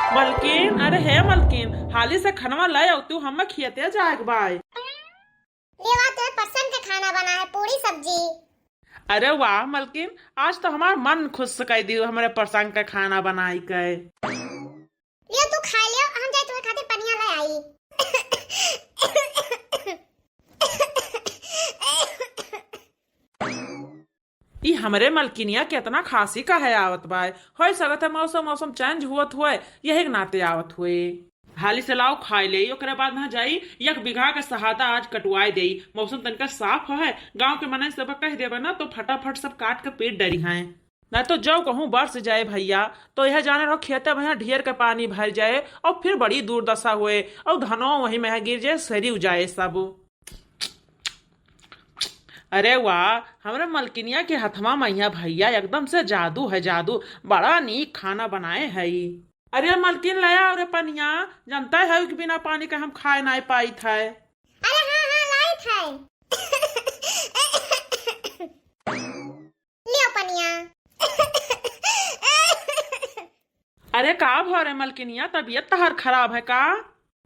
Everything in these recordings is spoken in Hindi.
मलकिन, अरे हे मलकिन, हाली से खनवा लाए और तू हमें खियते जाएग बाय। लेवा तो पसंद का खाना बना है, पूरी सब्जी। अरे वाह मलकिन, आज तो हमार मन खुश कर दियो हमारे पसंद का खाना बनाई के। लियो तू खा लियो, हम जाए तुम्हारे खातिर पनिया ले आई। ई हमरे मलकिनिया कितना खांसी का है आवत बाय। हो सकत है मौसम मौसम चेंज हुआ हुए यही के नाते आवत हुए। हाली से लाओ खाई ले, ओकरे बाद ना जाई 1 बीघा के सहादा आज कटवाई दे। मौसम तनका साफ है, गांव के मने सब कह देबे ना तो फटाफट सब काट के पेट डरी हैं। ना तो जो कहूँ बरस जाए भैया तो यह जाने रहो खेते भैया ढेर के पानी भर जाए और फिर बड़ी दुर्दशा हुए और धनो वही में गिर जाए सरी जाए सब। अरे वाह, हमारे मलकिनिया के हथवा मैया भैया एकदम से जादू है जादू, बड़ा नीक खाना बनाए है। अरे मलकिन लाया और पनिया, जानता है कि बिना पानी के हम खाए नहीं पाई थे। अरे हाँ हाँ लाई थे। लियो पनिया। अरे का भरे मलकिनिया, तबीयत तहार खराब है का?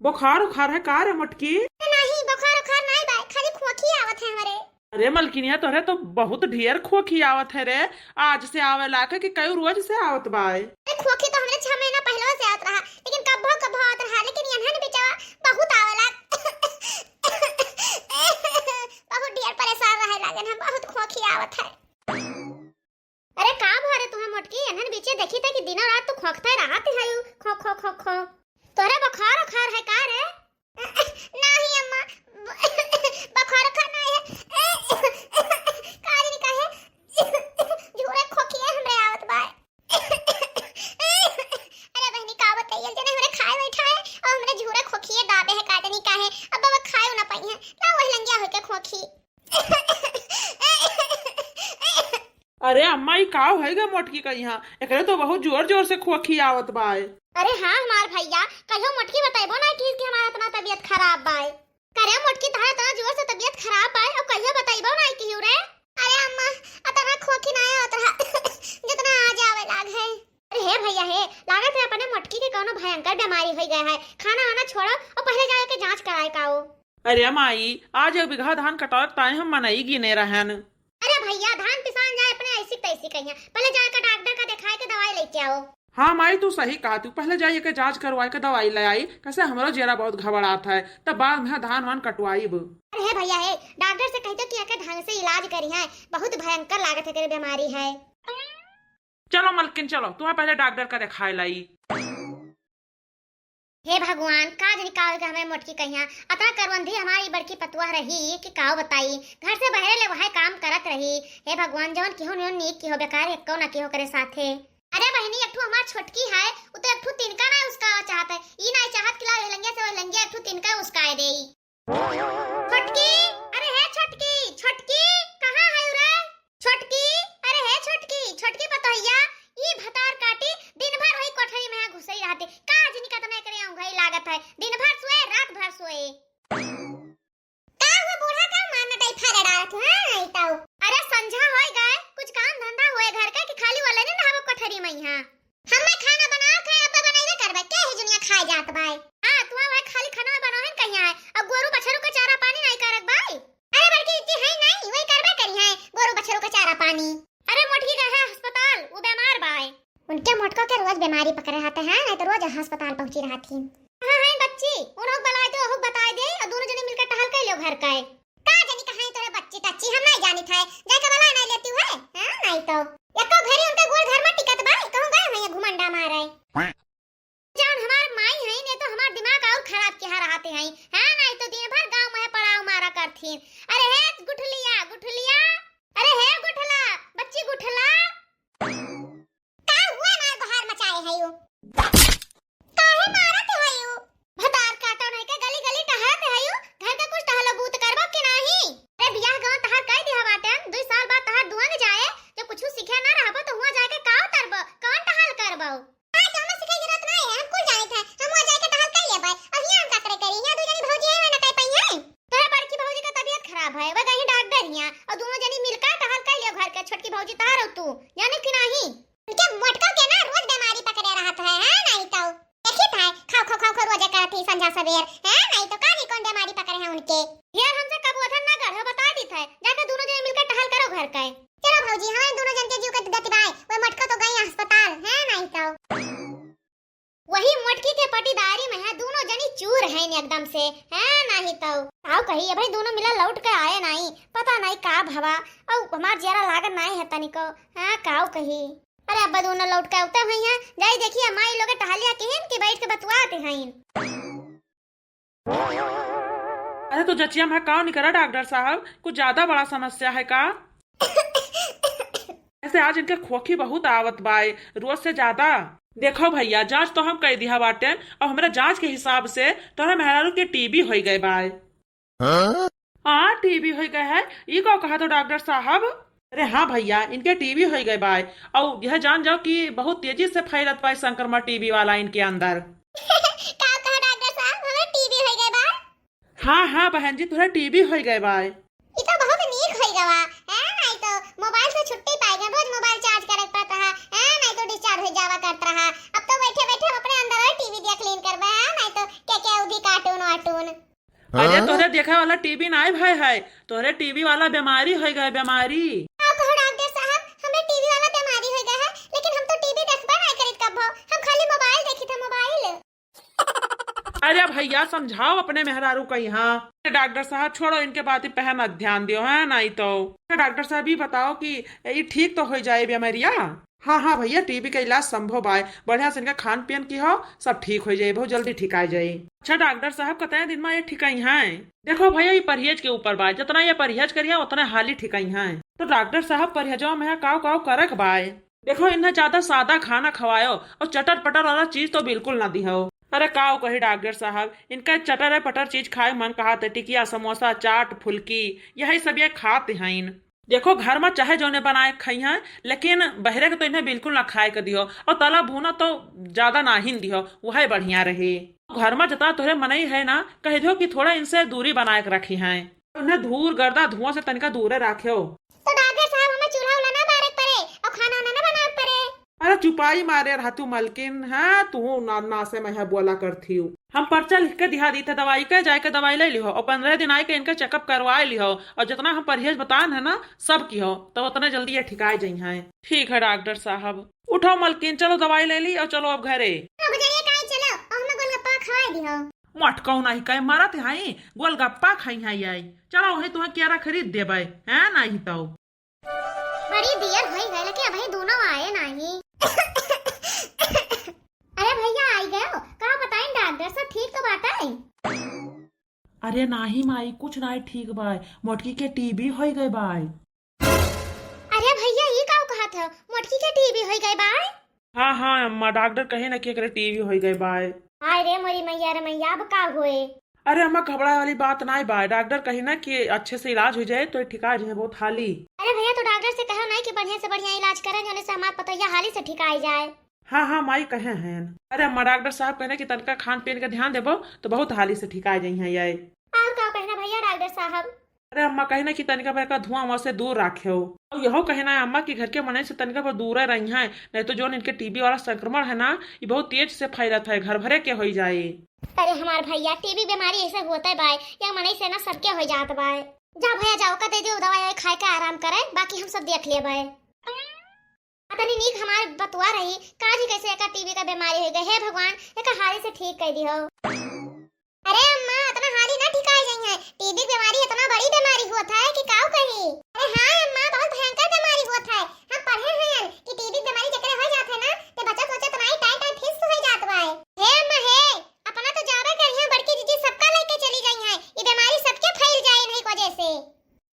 बुखार उखार है का रे मटकी? नहीं बुखार उखार नहीं बा, खाली खोखी आवत है हमारे। अरे मलकिनिया तोरे तो बहुत ढेर खोखी आवत है रे। आज से आवे लाके कि कई रोज से आवत बाय। अरे खोखी तो हमरे 6 महीना पहले से आवत रहा, लेकिन कब्बो कब्बो आवत रहा, लेकिन यहन बेचावा बहुत आवेला। बहुत ढेर परेशान रहे लागन हम, बहुत खोखी आवत है। अरे का भरे तुम्हें मोटकी, यहन बीचे देखी था कि दिनों रात तू खोखता रहत है। खो खो खो खो तोरे बुखार उखार है का रे? नहीं अम्मा, बुखार उखार नहीं है। काज नहीं कहे झूरे खोखिए हमरे आवत बाय। अरे बहनी का बताइए जने हमरे खाए बैठा है और हमरे झूरे खोखिए दाबे है, काज नहीं कहे अब बाबा खाए ना पाई है ना, वही लंगिया होके खोखी। अरे अम्मा ई का होएगा मोटकी का यहाँ, एकरे तो बहुत जोर जोर से खोखी आवत बाय। अरे हाँ हमार भैया कहियो मोटकी बताइबो ना कि हमारा इतना तबीयत खराब बाय। करे मोटकी तारा इतना जोर से तबीयत खराब बाय और कहियो बताइबो ना कि रे? अरे अम्मा इतना खोखी ना आवत रहा जितना आ जावे लाग है। अरे हे भैया हे, लागत है अपने मोटकी के कोनो भयंकर बीमारी हो गया है। खाना आना छोड़ो और पहले जाके जांच कराए काओ। अरे माई, आज 1 बीघा धान कटौत ताए हम मनाई गिने रहन। अरे भैया धान पिसान जाए अपने ऐसी तैसी कहिया, पहले जाकर डॉक्टर का दिखाए के दवाई लेके आओ। हाँ माई तू सही कहा, तू पहले जाइए के जांच करवाई के दवाई ले आई, कैसे हमरो जेरा बहुत घबराता है, तब बाद में धान वान कटवाईब। अरे हे भैया हे, डॉक्टर से कहते कि एके ढंग से इलाज करी है, बहुत भयंकर लागत है तेरी बीमारी है। चलो मलकिन चलो, तुम्हें पहले डॉक्टर का दिखाई लाई। हे भगवान, काज निकाल के हमें मोटकी कहिया अतः करवंधी हमारी बड़की पतुआ रही कि काव बताई, घर से बहरे ले वह काम करत रही। हे भगवान जवन किहो नीक की हो बेकार एको ना किहो करे साथे। अरे बहनी एकठू हमार छोटकी है, उ तो एकठू तिनका ना उसका चाहत है, ई नहीं चाहत कि ला लंगिया से लंगिया एकठू तिनका उसकाए देई। छोटकी, अरे हे छोटकी, छोटकी कहां है रे? छोटकी, अरे हे छोटकी, छोटकी पतोहिया, ई भतार काटी दिन भर वही कोठरी में घुसई रहती, काज नहीं करत नहीं करे औंघई लागत है, दिन भर सोए रात भर सोए। का हुआ बूढ़ा का मान नहीं फरे डालत है नहीं ताऊ? अरे संझा होई गए, कुछ काम धंधा होए घर का कि खाली वाले ने नहावो कोठरी में यहां। हमें खाना बनाओ खाए अब बनाइबे करबे के ही दुनिया खाए जात बाई। हां तू भाई खाली खाना बनावे कहिया है, अब गोरू बछरू का चारा पानी नहीं करत बाई। अरे बड़की इतनी है नहीं वही करबे करी है गोरू बछरू का चारा पानी। अरे मोटकी का है अस्पताल, वो बीमार बाई। उनके मोटको के रोज बीमारी पकड़े रहते हैं, नहीं तो रोज अस्पताल पहुंची रहती। हां हां बच्ची उन लोग बलाए तो हुक बताए दे और दोनों जने मिलकर टहल कर लो घर का है। का जानी कहां तोरे बच्ची टच्ची हम नहीं जानी थे, जाके बला नहीं लेती है। हां नहीं तो एको घरी उनके गोल घर में टिकत बाई, कहूं गए मैं घुमंडा मारे। जान हमार माई है ने तो हमार दिमाग और खराब किया रहते हैं। हां नहीं तो दिन भर गांव में पड़ाव मारा करथीन। अरे हे गुठलिया गुठलिया, अरे हे गुठला बच्ची गुठला, का हुआ ना बाहर मचाए है यो? काहे मारत है यो? भतार काटो नहीं के गली गली टहलत है यो, घर का कुछ टहलो बूत करबो कि नहीं? अरे बियाह गांव तहार कह दिया बाटन 2 साल बाद तहार दुआंग जाए, जब कुछ सीखे ना रहबो तो हुआ जाके का उतरबो, कौन टहल करबो? हां तो हमें सीखे जरूरत नहीं है, हम कुल जाने थे, हम वहां जाके टहल कर लेबै। अब यहां हम का करे करी, यहां दो जनी भौजी है ना कह पई है। तोरे बड़की भौजी का तबीयत खराब है, वह कहीं डॉक्टर हिया और दोनों जनी मिलकर टहल कर लियो घर के, छोटकी भौजी तार तू जाने कि नहीं? उनके मोटका के ना रोज बीमारी पकड़े रहत है। हां नहीं करत ही संझा सवेर है नहीं तो कानी कौन बीमारी पकड़े हैं उनके। यार हमसे कब उधर ना गढ़ो बता दी थे जाके दोनों जने मिलकर टहल करो घर का। चलो भौजी हम दोनों जन के जीव के गति बाय वो मटका तो गई अस्पताल है नहीं तो वही मटकी के पटीदारी में है दोनों जनी चूर हैं एकदम से है नहीं तो आओ कही भाई दोनों मिला लौट के आए नहीं पता नहीं का भवा और हमार जरा लागत नहीं है तनिको हां काऊ कही। अरे अब दोनों लौट के उतर हुई हैं जाई देखिए माई लोग टहलिया केहन के बैठ के बतवाते हैं। अरे तो जचिया मैं का नहीं करा डॉक्टर साहब कुछ ज्यादा बड़ा समस्या है का? ऐसे आज इनके खोखी बहुत आवत बाय रोज से ज्यादा। देखो भैया जांच तो हम कह दिया बाटे और हमारा जांच के हिसाब से तोहरा मेहरारू के टीबी हो गए बाय। हाँ टीबी हो गए है ये को कहा तो डॉक्टर साहब? अरे हाँ भैया इनके टीबी हो गए बाय और यह जान जाओ कि बहुत तेजी से फैलत पाए संक्रमण टीबी वाला इनके अंदर। का कहा डॉक्टर साहब हमें टीबी हो गए बा? हाँ हाँ बहन जी तुहरा टीबी हो गए बाय। ये तो बहुत नीक हो गवा है नहीं तो मोबाइल से छुट्टी पाई गए रोज मोबाइल चार्ज करे पड़ता है नहीं तो डिस्चार्ज हो जावा करता रहा। अब तो बैठे बैठे अपने अंदर टीवी देख लीन करबे है नहीं तो क्या उधी कार्टून वार्टून। अरे तोहरे देखा वाला टीबी ना भाई है तोहरे टीबी वाला बीमारी हो गए बीमारी। कहो डॉक्टर साहब हमें टीवी वाला बीमारी हो गया है लेकिन हम तो टीवी देखबा नहीं करित कब हम खाली मोबाइल देखी थे मोबाइल। अरे भैया समझाओ अपने मेहरारू को यहाँ। डॉक्टर साहब छोड़ो इनके बात पे है मत ध्यान दियो है नहीं तो। डॉक्टर साहब ही बताओ कि ये ठीक तो हो जाए बीमारिया। हाँ हाँ भैया टीबी का इलाज संभव है बढ़िया से इनका खान पीन की हो सब ठीक हो जाए बहुत जल्दी ठीक आ जाए। अच्छा डॉक्टर साहब कतने दिन में ये ठीक है? देखो भैया ये परहेज के ऊपर बाय जितना ये परहेज करिए उतना हाल ही ठीक है। तो डॉक्टर साहब परहेजों में काव काव करक बाय। देखो इन्हें ज्यादा सादा खाना खवायो और चटर पटर वाला चीज तो बिल्कुल ना दिहो। अरे काव कही डॉक्टर साहब इनका चटर पटर चीज खाए मन कहा टिकिया समोसा चाट फुल्की यही सब ये खाते हैं। देखो घर में चाहे जो ने बनाए खाई हैं लेकिन बहरे के तो इन्हें बिल्कुल ना खाए के दियो और तला भूना तो ज्यादा ना ही दियो वह बढ़िया रहे। घर में जितना तुहरे मनई है ना कह दो कि थोड़ा इनसे दूरी बनाए के रखी है उन्हें धूल गर्दा धुआं से तनिका दूर रखे। तो डॉक्टर साहब हमें चूल्हा उला ना बारे पड़े और खाना ना बनाए पड़े। अरे चुपाई मारे रहा तू मलकिन है तू ना से मैं बोला करती हूँ। हम पर्चा लिख के दिखा दी थे दवाई के जाके दवाई ले लिहो और 15 दिन आए के इनका चेकअप करवाए लिहो और जितना हम परहेज बतान है ना सब की हो तो उतना जल्दी ये ठिकाए जाइ है। ठीक है डॉक्टर साहब उठो मलकिन चलो दवाई ले ली और चलो अब घरे। मटकौ नहीं कहे मरत है गोलगप्पा खाई है चलो वही तुम्हें क्या खरीद देबे है नहीं तो। बड़ी देर हो गई लेकिन अभी दोनों आए नहीं। अरे भैया आई गए हो कहा बताएं डॉक्टर सब ठीक तो बात है? अरे नहीं माई कुछ नहीं ठीक बाय मोटकी के टीबी हो गए बाय। अरे भैया ये का कहा था मोटकी के टीबी हो गए बाय? हाँ हाँ अम्मा डॉक्टर कहे ना कि टीबी हो गए बाय। हाय रे मोरी मैया रे मैया अब का होए? अरे अम्मा घबरा वाली बात नहीं बाय डॉक्टर कहे ना कि अच्छे से इलाज हो जाए तो ठीक आ जाए बहुत हाली। अरे भैया तो डॉक्टर से कहो नहीं कि बढ़िया से बढ़िया इलाज करें जाने से हमारा पतैया हाली से ठीक आ जाए। हाँ हाँ माई कहे हैं। अरे अम्मा डॉक्टर साहब कहने की तनका खान पीन का ध्यान देबो तो बहुत हाली से ठीक आ जाई है ये। और का कहना भैया डॉक्टर साहब? अरे अम्मा कहना कि तनिका भर का धुआं वहां से दूर रखे हो और यहो कहना है अम्मा की घर के मने से तनिका पर दूर रही है नहीं तो जो इनके टीबी वाला संक्रमण है ना ये बहुत तेज से फैलत है घर भरे के हो जाए। अरे हमार भैया टीबी बीमारी ऐसे होता है बाय या मने से ना सबके हो जात बाय। जा भैया जाओ का दे दियो दवाई खाए के आराम करे बाकी हम सब देख ले बाय। अतनी नीक हमारे बतवा रही काजी कैसे एका टीबी का बीमारी हो गई है भगवान एका हाली से ठीक कर दियो। अरे अम्मा इतना हाली ना ठीक आ जाई है टीबी बीमारी इतना बड़ी बीमारी होता है कि काऊ कही। अरे हां अम्मा बहुत भयंकर बीमारी होता है हम पढ़े हैं कि टीबी बीमारी जकरे हो जात है ना ते बच्चा सोचत नहीं टाइट फिक्स हो जात बाय। हे अम्मा हे अपना तो जावे करिए बड़की जीजी सबका लेके चली गई है ये बीमारी सबके फैल जाए नहीं वजह से।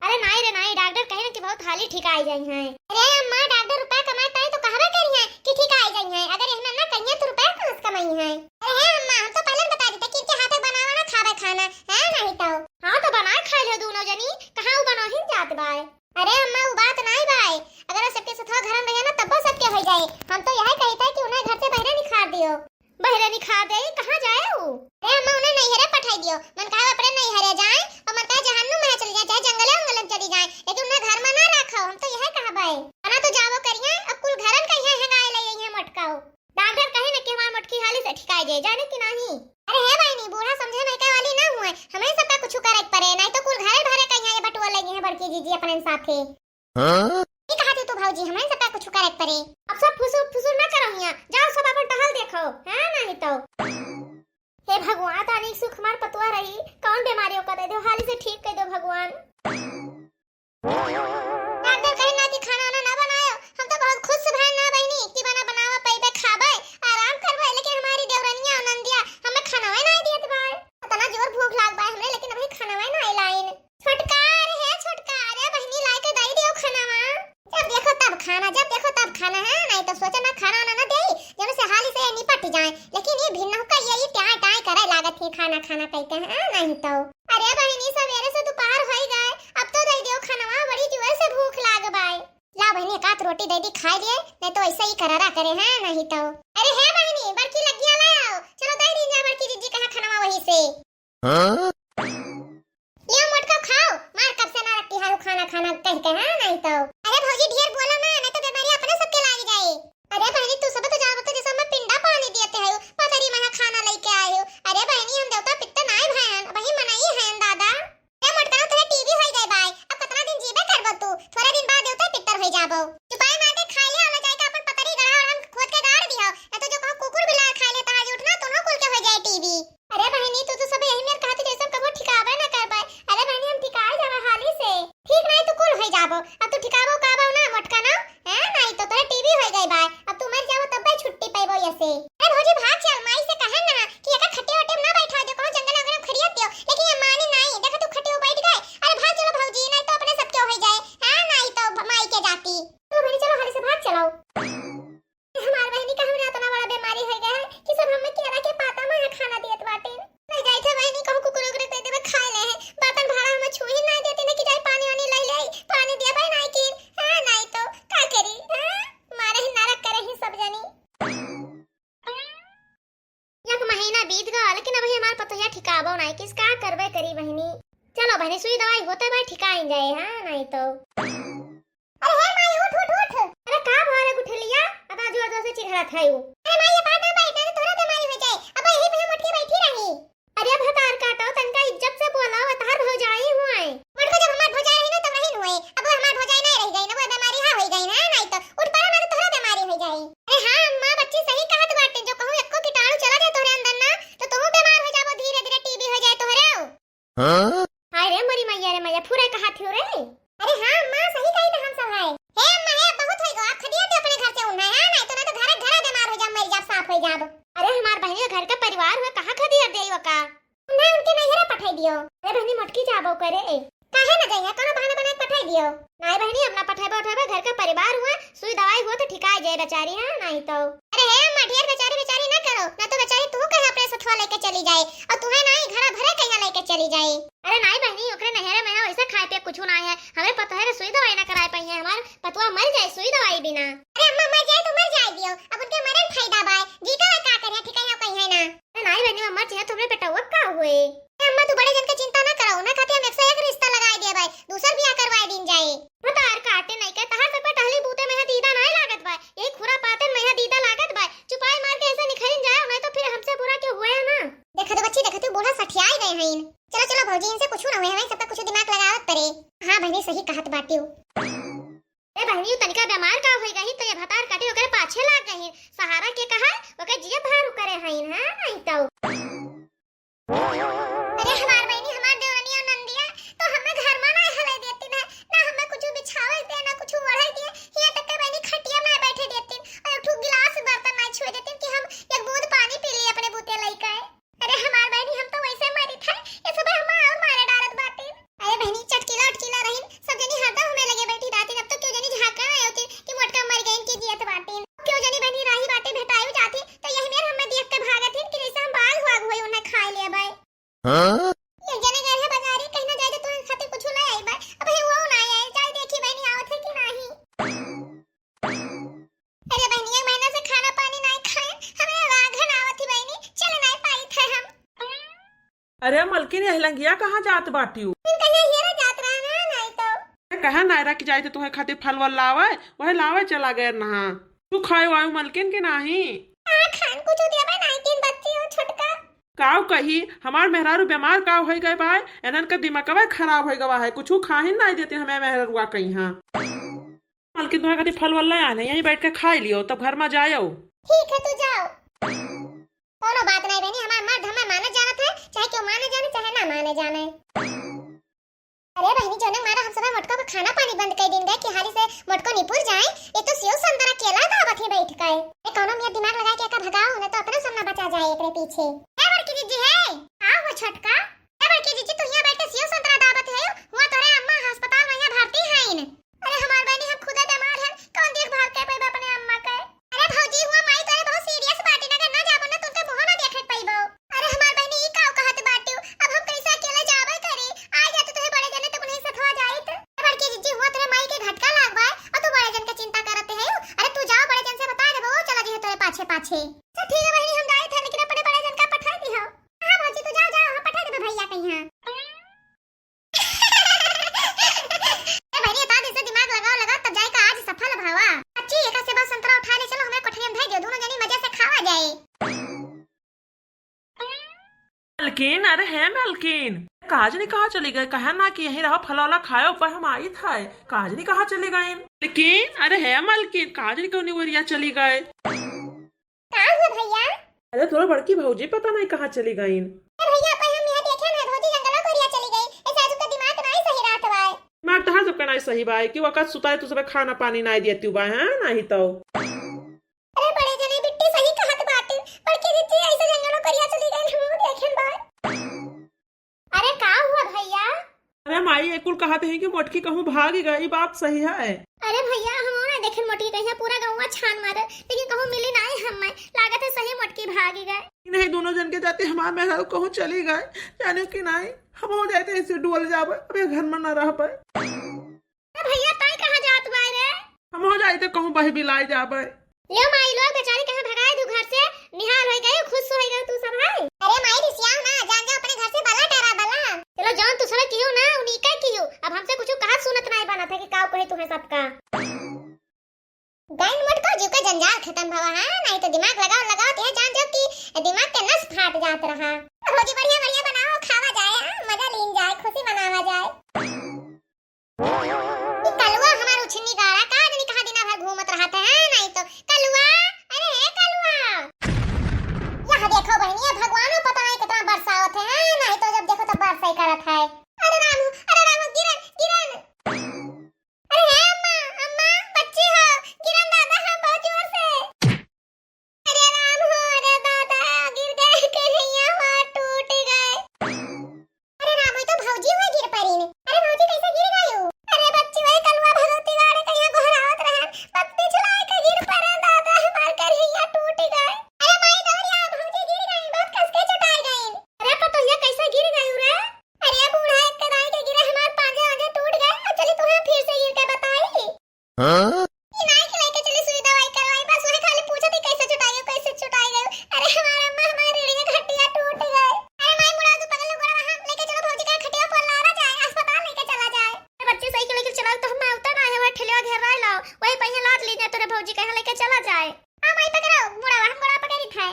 अरे नहीं रे नहीं डॉक्टर कहे ना कि बहुत हाली ठीक आ जाई है। अरे अम्मा डॉक्टर रुपया कमाता है तो कहबे करिए कि ठीक आ जाई है अगर एहना ना कहिए तो रुपया कहां से कमाई है। अरे अम्मा हम तो पहले बता देते कि इनके हाथे बनावा ना खावे खाना है नहीं तो। हां तो बना खा लो दोनों जनी कहां उ बना ही जात बाय। अरे अम्मा वो बात नहीं बाय अगर सबके साथ घर में रहे ना तब सबके हो जाए हम तो यही कहता है कि उन्हें घर से बहरे निखार दियो। बहरे निखार दे कहां जाए वो? अरे अम्मा उन्हें नहीं हरे पठाई दियो मन कहा अपने नहीं हरे जाए और मन कहा जहन्नुम में चली जाए चाहे जंगल में चली जाए लेकिन उन्हें घर में ना रखो हम तो यही कहा बाय। बना तो जावो करिए अब कुल घरन कहिए है गाय ले यही मटकाओ। डॉक्टर कहे ना कि हमार मटकी हाली से ठिकाई दे जाने की नहीं। अरे है भाई बहनी बूढ़ा समझे में का वाली ना हुए, हमें सबका कुछ करे पड़े, नहीं तो कुल घर भरे कहीं ये बटुआ लगी है बड़की जीजी अपने साथे। की कहती तू भौजी, हमें सबका कुछ करे पड़े। अब सब फुसुर फुसुर ना करो हिया, जाओ सब अपन टहल देखो, है नहीं तो। हे भगवान, तानी सुख मार पतुआ रही, कौन बीमारियों का दे दो, हाली से ठीक कर दो भगवान। डॉक्टर कहना कि खाना ना बनायो, हम तो बहुत खुश भाई ना बहनी कि बना बनावा पैबे खाबे आराम करबे, लेकिन हमारी देवरनिया नंदिया हमें खानावे नहीं दियत भाई। इतना जोर भूख लाग बा हमरे, लेकिन अभी खानावे नहीं लाइन। छुटकार है छुटकार, रे बहनी लाई के दई दियो खानावा, जब देखो तब खाना, जब देखो तब खाना, है नहीं तो सोचे ना खाना ना देई जब से हाली से निपट जाए, लेकिन ये भिन्न का यही टाई टाई करे लागत है खाना खाना कहते हैं, नहीं तो। अरे बहनी सवेरे से दोपहर हो गए, अब तो दई दियो खानावा, बड़ी जोर से भूख लाग बाई। ला बहनी एक आध रोटी दे दी खा लिए, नहीं तो ऐसे ही करारा करे, हैं नहीं तो। अरे है बहनी बड़की लगिया लाओ, चलो दे दी जा बड़की जीजी कहां खानावा वही से। लियो मोटका खाओ, मार कब से ना रखती हारो खाना खाना कह के, हैं नहीं तो। अरे भौजी ढेर बोलो ना, नहीं तो बीमारी अपने सबके लाग जाए। अरे बहनी तू सब तो जानत हो जैसे मैं पिंडा पानी देते है, पतरी में खाना लेके आए हो। अरे बहनी हम देवता पित्त नाय भयन, वही मनाई है दादा। ए मोटका तोरे टीवी होई गई बाय, अब कितना दिन जीबे करबो तू, थोड़ा दिन बाद देवता पित्तर होई जाबो। चुपाई मार के खा ले, आला जाए के अपन पतरी गड़ा और हम खोद के गाड़ दियो, नहीं तो जो कहूं कुकुर बिलार खा ले ताज उठना दोनों कुल के हो जाए टीवी। अरे बहनी तू तो सब यही मेर कहती जैसे कबो ठिकाबे ना करबे। अरे बहनी हम ठिकाए जावे हाली से, ठीक नहीं तो कुल होई जाबो, अब तू ठिकाबो काबो ना मोटका ना, है नहीं तो तोरे टीवी होई गई बाय, अब तू मर जाबो तब छुट्टी पाइबो ऐसे। अरे भौजी भाग चल, माई से कहे ना कि एका खट्टे वट्टे में ना बैठा, जो कहूं जंगल वगैरह खड़िया दियो, लेकिन ये मानी नहीं, देखा तू खट्टे में बैठ गए। अरे भाग चलो भौजी, नहीं तो अपने सब क्या हो जाए, है नहीं तो माई के जाती। तो बहनी चलो हाली से भाग चलो। हमार बहनी का हमरा इतना बड़ा बीमारी हो गया है कि सब हमें केरा के पाता में खाना दियत बाटे, नहीं जाई थे बहनी कहूं कुकुर उगरे दे देबे खा ले है, बर्तन भाड़ा हमें छू ही नहीं देती, ने कि जाई पानी वानी ले ले, पानी दिया भाई नहीं कि, है नहीं तो का करी, मारे ही नारक करे ही सब जानी। एक महीना बीत गया, लेकिन अभी हमार पतोया ठिकाबो नहीं, किस का करबे करी बहनी। चलो बहनी सुई दवाई होते भाई ठिकाई जाए, हां नहीं तो। अरे हे माई उठ उठ उठ, अरे का भारे उठ लिया, अब जोर जोर से चिढ़ा थायू। अरे माई ये बात ना बैठा तो तोरा बीमारी हो जाए, अब यही पे हम उठ के बैठी रही। अरे अब हतार काटो, तनका इज्जत से बोला, हतार हो जाए हुए मुझको, जब हमार हो जाए ना तब नहीं हुए, अब हमार हो जाए नहीं रह गई ना, वो बीमारी हा हो गई ना, नहीं तो उठ पर ना तो तोरा बीमारी हो जाए। अरे हां अम्मा बच्ची सही कहत बाटे, जो कहूं एको कीटाणु चला जाए तोरे अंदर ना तो तू बीमार हो जाबो, धीरे धीरे टीबी हो जाए तोरे। हां हाय रे मरी मैया रे मैया फुरे कहा थियो रे। अरे हां अम्मा सही कही ना हम सब है। हे अम्मा हे बहुत होई गो, आप खदिया दे अपने घर से उन्ना, है नहीं तो ना तो घर घर बीमार हो जा, मर जा, साफ हो जाब। अरे हमार बहनी घर का परिवार में कहां खदिया देई वका, ना उनके नैहरा पठाई दियो। अरे बहनी मटकी जाबो करे, काहे ना जाइए, कोनो बहाना बना के पठाई दियो। नहीं बहनी अपना पठाइबो उठाइबो, घर का परिवार हुआ, सुई दवाई हो तो ठिकाई जाए बेचारी, है नहीं तो। अरे हे अम्मा ढेर बेचारी बेचारी ना करो, ना तो बेचारी तू कहे अपने सथवा लेके चली जाए, और तुम्हें नहीं घर भरे कहीं लेके चली जाए। अरे नहीं बहनी ओकरे नहरे में वैसे खाए पे कुछ ना है, हमें पता है सुई दवाई ना कराए पाई है, हमार पतवा मर जाए सुई दवाई बिना। अरे अम्मा मर जाए तो मर जाए दियो, अब उनके मरे फायदा बाय, जीता है का करे, ठीक है कहीं है ना। अरे नहीं बहनी मर जाए तुमरे बेटा वो का हुए। अम्मा तू बड़े जन के चिंता ना करो, ना खाते हम 101 रिश्ता लगाए दिए भाई, दूसर बियाह करवाए दिन जाए। हतार काटे नहीं के तहार सब पे टहली बूते में दीदा नहीं लागत भाई, यही खुरा पाते में दीदा लागत भाई, चुपाई मार के ऐसे निखरिन जाए, नहीं तो फिर हमसे बुरा क्यों हुए है ना। देखा तो बच्ची, देखा तू बूढ़ा सठियाई गए हैं। चलो चलो भौजी इनसे कुछ ना हुए, हमें सबका कुछ दिमाग लगावत पड़े। हां बहनी सही कहत बाटियो। ए बहनी तनिका बीमार का होई गई तो ये भतार काटे ओकरे पाछे लाग गई, सहारा के कहा ओके जिया भार करे हईन, हां नहीं तो। अरे हमार बहनी हमार देवरनिया नंदिया तो हमें घर में ना हले देती ना हमें कुछ बिछावे दे ना कुछ ओढ़े दे, ये तक के बहनी खटिया में बैठे देती, और एक गिलास बर्तन ना छुए देती कि हम एक बूंद पानी पी लिए अपने बूते लइका। अरे हमार बहनी हम तो वैसे मरी था, ये सब हम और मारे डालत बाटे। अरे बहनी चटकीला उटकीला रहीन, सब जनी हरदम हमें लगे बैठी राती, अब तो क्यों जनी झाका आए होती कि मोटका मर गईन की जियत बाटे, क्यों जनी बहनी राही बाटे भेटाई जाती तो यही मेर हमें देख के भागत हिन कि जैसे हम बाल हुआ हुई उन्हें खा लिया भाई। हां ये जने गए है बाजारी, कहीं ना जाए तो तुम खाते कुछ ले आई भाई, अब ही वो ना आए जाए देखी बहनी आवत है कि नहीं। अरे बहनी एक महीना से खाना पानी नहीं खाए, हमें राघन आवत ही बहनी, चल नहीं पाई थे हम। अरे मलकिन हलंगिया कहाँ जात बाटियो, कहीं हेरा जात रहा ना नहीं तो। कहा नायरा की जाए तुम्हें खातिर फल वल लावे, वह लावे चला गए नहा, तू खाए वायु मलकिन के नहीं। खान कुछ दिया भाई नहीं, तीन बच्चे हो छोटका। काव कही हमार मेहरारू बीमार काव हो गए बाय एनन का दिमागवा खराब हो गवा है कुछ खा ही नहीं देते हमें मेहरारुआ कहीं हाँ मालकिन तुम्हारे खातिर फल वल आने यहीं बैठ के खा लियो तब घर में जाओ। ठीक है तू जाओ, कोनो बात नहीं बहनी, हमारा मर्द हमें माने जानत है, चाहे क्यों माने जाने चाहे ना माने जाने। अरे बहनी जोने मारा हम सब मोटका को खाना पानी बंद कर दिन गए कि हाली से मोटको निपुर जाए, ये तो सेव संतरा केला दावत है बैठ के। ये कोनो मियां दिमाग लगा के का भगाओ न तो अपना सामना बचा जाए एकरे पीछे। ए बड़की दीदी है आ हो छटका, ए बड़की दीदी तू यहां बैठ के सेव संतरा दावत है, हुआ तोरे अम्मा अस्पताल में यहां भर्ती हैं। अरे हमार बहनी हम खुद बीमार हैं, कौन देखभाल कर पाएबा अपने अम्मा के। अरे भौजी हुआ माई तोरे बहुत सीरियस बाटी ना ना जाबो ना तुमके मुंह ना देखत पाइबो। अरे हमार बहनी ई काव कहत बाटू, अब हम कैसे अकेले जाबे करी, आ जा तू तोहे बड़े जने तो उन्हें साथ हो जाइत। बड़की जीजी हुआ तोरे माई के झटका लागबा और तू बड़े जन के चिंता करत है। अरे तू जाओ बड़े जन से बता दे वो चला जी तोरे पाछे पाछे। तो ठीक है बहनी हम जाए थे लेकिन अपने बड़े जन का पठा दी हो। हां भौजी तू जाओ जाओ हम पठा देबे भैया कहीं हां। ए बहनी ता दे से दिमाग लगाओ लगा तब जाए का आज सफल भावा। अच्छी एक से बस संतरा उठा ले चलो हमें कोठरिया में भेज दो, दोनों जनी मजे से खावा जाए। मालकिन अरे है मालकिन काजनी कहाँ चली गए, कहा ना कि यहीं रहो फलौला खाओ पर हम आई था काजनी कहाँ चली गए। लेकिन अरे है मालकिन काजनी क्यों नहीं वरिया चली गए। कहाँ हुआ भैया? अरे थोड़ा बड़की भौजी पता नहीं कहाँ चली गई। भैया पर हम यहाँ देखे ना भौजी जंगलों को रिया चली गई, ऐसे आज का दिमाग नहीं सही रात बाय। मैं तहां सब नहीं सही बाय कि वक्त सुताए तू सब खाना पानी नहीं देती बाय है नहीं तो। अरे बड़े जने बिट्टी सही कहत बात, बड़की दीदी ऐसे जंगलों को रिया चली गई हम देखे बाय। अरे का हुआ भैया? अरे माई एकुल कहते हैं कि मोटकी कहूँ भाग गई, बात सही है। अरे भैया हम ना देखे मोटकी कहीं पूरा गांव छान मारे लेकिन कहूँ मिली नहीं हमें, लागत है सही मोटकी भागी गए। नहीं दोनों जन के जाते हमारे मेहरारू कहूँ चली गए जाने की नहीं हम हो जाते ऐसे डुअल जावे अबे घर में न रह पाए। भैया ताई कहाँ जात बाय रे? हम हो जाते कहूँ बही बिलाई जावे। ले माई लोग बेचारी कहाँ भगाए दू घर से, निहाल हो गई खुश हो गई तू सब है। अरे माई रिसियाओ ना जान जा अपने घर से बला डरा बला। चलो जान तू सब कियो ना उन्हीं का कियो, अब हमसे कुछ कहा सुनत नहीं बना था कि काव कहे तुम्हें सबका। गाइन मत को जीव का जंजाल खत्म भवा है, नहीं तो दिमाग लगाओ लगाओ ते जान जो कि दिमाग के नस फाट जात रहा। रोजी बढ़िया बढ़िया बनाओ खावा जाए, मजा लीन जाए, खुशी मनावा जाए। कलुआ हमार उछनी गाड़ा का नहीं कहा दिना भर घूमत रहा था नहीं तो कलुआ। अरे हे कलुआ यहाँ देखो बहनिया भगवानो पता नहीं कितना बरसावत है नहीं तो जब देखो तब बरसाई करत है। अरे रामू गिरन गिरन। अरे हे अम्मा अम्मा बच्ची हो गिरन दादा है बहुत जोर से। अरे राम हो अरे दादा गिर गए कन्हैया हाथ टूट गए। अरे रामू तो भौजी हुए गिर पड़ी ने। अरे भौजी कैसे गिर गई हो? अरे बच्ची वही कलुआ भगवती वाले कहीं घोरावत रहे पत्ती चलाए के गिर पड़े दादा हमार कन्हैया टूट गए। अरे माई दौड़िया भौजी गिर गई बहुत कस के चटाई गई। अरे पतो ये कैसे गिर गई रे? अरे बूढ़ा एक कदाई के गिरे हमार पांजे आगे टूट गए और चली तुम्हें फिर से गिर के बताई। हां ये नहीं के लेके चली सुई दवाई करवाई बस वही खाली पूछा थी कैसे चटाई गई। अरे हमार अम्मा हमारी रीढ़ में हड्डियां टूट गए। अरे माई मुड़ा तू पकड़ लो गोड़ा हम लेके चलो भौजी का खटिया पर लाना जाए अस्पताल लेके चला जाए। अरे बच्चे सही के लेके चला तो हम उतर ना है वो ठेलिया घेर रहा लाओ वही पहिया लाद लीजिए तोरे भौजी कहां लेके चला जाए। हां माई पकड़ो मुड़ा हम गोड़ा पकड़ी था।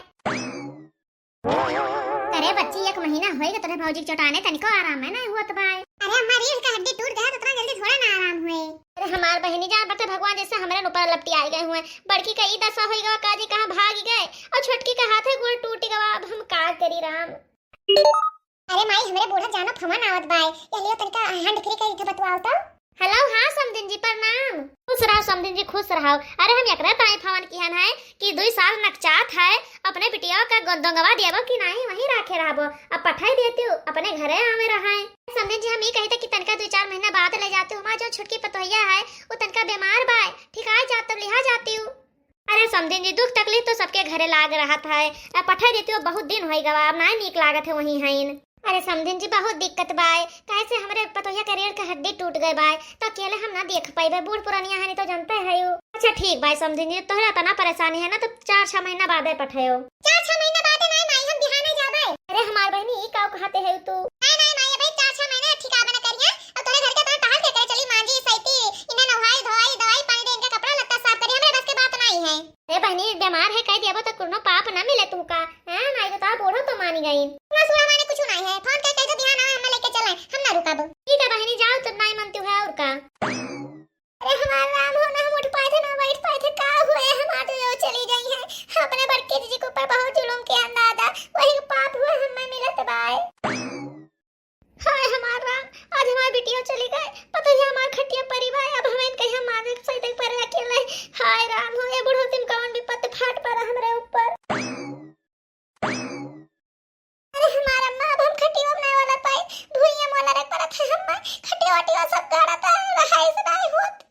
अरे बच्ची एक महीना होएगा तोरे भौजी के चटाने तनिको आराम है नहीं हुआ तो भाई। अरे हमारी रीढ़ का हड्डी टूट गया तो इतना जल्दी थोड़ा ना आराम हुए। अरे हमार बहनी जान बते भगवान जैसे हमारे ऊपर लपटी आ गए हुए, बड़की का ई दशा होएगा काजी कहां भाग गए और छोटकी का हाथ है गोड़ टूट गया अब हम का करी राम। अरे माई हमरे बूढ़ा जानो फमन आवत बाय ये लियो तनिका हैंड फ्री कर इथे बतवाओ तो। हेलो हां समदिन जी प्रणाम। खुश रहो समदिन जी खुश रहो। अरे हम एकरा ताई फवन किहन है कि 2 साल नकचात है अपने बिटिया का गोदंगवा देबो कि नहीं वहीं राखे रहबो अब पठाई देती हूं अपने घरे आवे रहाए। समदिन जी हम ये कहते कि तनका 2-4 महीना बाद ले जाते हूं, हमार जो छोटकी पतोहिया है वो तनका बीमार बाय ठीक आ जात तब लिहा जाती हूं। अरे समदिन जी दुख तकलीफ तो सबके घरे लाग रहा था पठाई देती हूं बहुत दिन होई गवा अब नहीं निक लागत है वहीं हईन। अरे समदिन जी बहुत दिक्कत बाय कैसे हमरे पतोहिया का रीढ़ का हड्डी टूट गए बाय तो अकेले हम ना देख पाइबे बूढ़ पुरानिया है नहीं तो जानते है यू। अच्छा ठीक बाय समदिन जी तोहरा तना परेशानी है ना तो 4-6 महीना बाद पठायो। 4-6 महीना बाद नहीं माई हम बिहाने जाबे। अरे हमार बहनी ई काव कहते है तू? नहीं माई भाई 4-6 महीने ठीक आबे ना करिया और तोरे घर के तना टहल के करे चली मांजी सैती इने नहाई धोई दवाई पानी दे इनके कपड़ा लत्ता साफ करी हमरे बस के बात नहीं है। अरे बहनी बीमार है कह देबो तो कोनो पाप ना मिले तुमका हैं माई तो बूढ़ो तो मानी गई सुना माने कुछ नहीं है फोन करके तो ध्यान आवे हम लेके चले हम ना रुकाबो ठीक है बहनी जाओ तो नहीं मानती है और का अरे हमारा नाम हो ना हम उठ पाए थे ना बैठ पाए थे का हुए हम आज जो चली गई है अपने बड़की जी के ऊपर बहुत जुल्म किया अंदाजा वही पाप हुआ हमें मिलत बाय हाय हमारा राम आज हमारी बिटिया चली गए पता ही हमार खटिया परिवार अब हमें इनके हम मारे सही तक पर अकेले हाय राम हो ये बुढ़ो तुम कौन विपत्ति फाट पड़ा हमरे ऊपर अरे हमारा मां अब हम खटिया बनाए वाला पाए भूइया मोला रे परत है हम खटिया वाटिया सब गाड़ा था रहाई से नहीं होत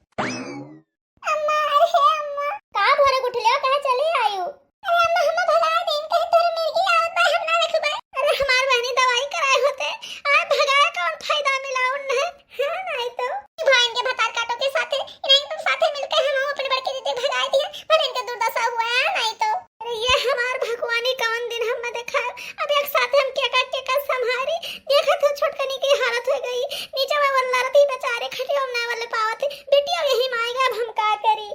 अम्मा अरे हे अम्मा का भोरे उठले कहां चली आयु अरे अम्मा हम भगा दिन कहीं तोर मिर्गी आवत बा हम ना रखबे अरे हमार बहनी दवाई कराए होते आ भगाए कौन फायदा मिला उन्हें हां नहीं तो भाई इनके भतार काटो के साथे इन्हें तुम साथे मिलकर हम अपने बड़के दीदी भगा दिए पर इनके दुर्दशा हुआ है नहीं तो अरे ये हमार भगवानी कौन दिन हम देखा अब एक साथे हम के का संभारी देखा तो छोटकनी की हालत हो गई नीचे में वल्ला रती बेचारे खटियो में वाले पावत बेटियों यही माएगा अब हम का करी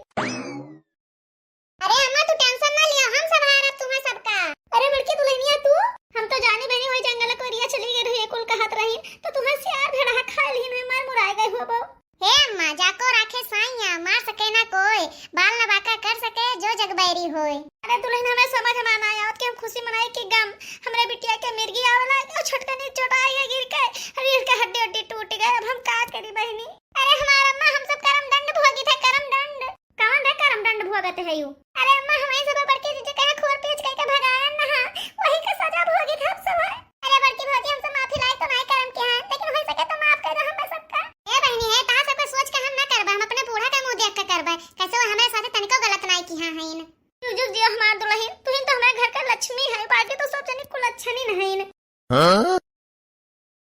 अरे अम्मा तू टेंशन ना लियो हम संभालब तुम्हें सबका अरे बड़की दुल्हनिया तू हम तो जानी बहनी वही जंगल को एरिया चली गई रही कुल कहत रही तो तुम्हें सियार भेड़ा खा ली में मार मुराई गई हो बो हे अम्मा जाको राखे साइया मार सके ना कोई बाल लबाका कर सके जो जगबैरी होए अरे दुल्हन हमें समझ में ना आवत कि हम खुशी मनाई कि गम हमरे बिटिया के मिर्गी आवला ओ छोटकनी चोटाई है गिर के अरे इसका हड्डी हड्डी टूट गए अब हम का करी बहनी अरे हमारा अम्मा हम सब करम दंड भोगी थे करम दंड कौन है करम दंड भोगते है यू अरे अम्मा हमें सब बड़के जी कहे खोर पेच कह के भगाया ना वही का सजा भोगी थे हम सब अरे बड़की भौजी हमसे माफी लाई तो नहीं करम के हैं लेकिन हो सके तो माफ कर दो हम सबका ए बहनी है ता सब सोच के हम ना करबा हम अपने बूढ़ा का मुंह देख के करबा कैसे वो हमारे साथ तनिको गलत नहीं की हां है जुग जियो हमार दुल्हन तू ही तो हमारे घर का लक्ष्मी है बाकी तो सब जने को लक्षण ही नहीं